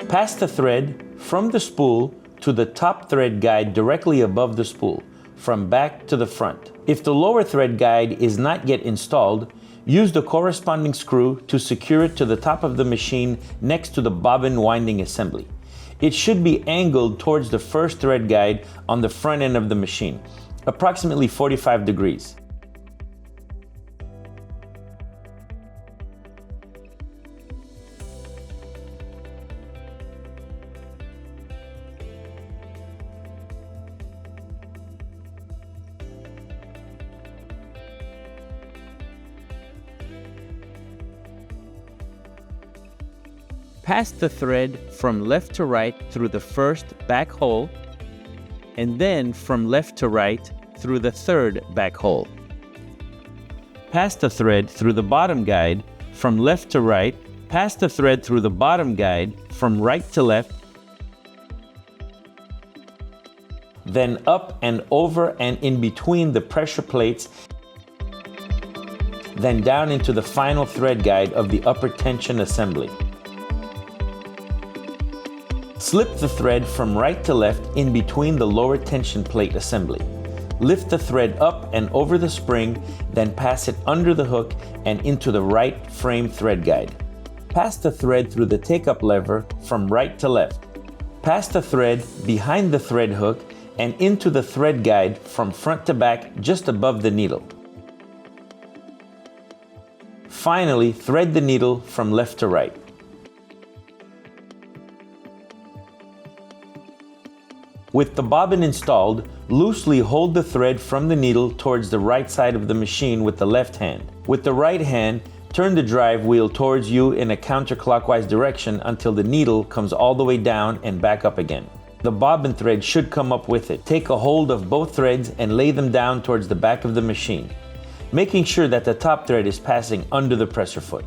Pass the thread from the spool to the top thread guide directly above the spool, from back to the front. If the lower thread guide is not yet installed, use the corresponding screw to secure it to the top of the machine next to the bobbin winding assembly. It should be angled towards the first thread guide on the front end of the machine, approximately 45 degrees. Pass the thread from left to right through the first back hole, and then from left to right through the third back hole. Pass the thread through the bottom guide from left to right, pass the thread through the bottom guide from right to left, then up and over and in between the pressure plates, then down into the final thread guide of the upper tension assembly. Slip the thread from right to left in between the lower tension plate assembly. Lift the thread up and over the spring, then pass it under the hook and into the right frame thread guide. Pass the thread through the take-up lever from right to left. Pass the thread behind the thread hook and into the thread guide from front to back just above the needle. Finally, thread the needle from left to right. With the bobbin installed, loosely hold the thread from the needle towards the right side of the machine with the left hand. With the right hand, turn the drive wheel towards you in a counterclockwise direction until the needle comes all the way down and back up again. The bobbin thread should come up with it. Take a hold of both threads and lay them down towards the back of the machine, making sure that the top thread is passing under the presser foot.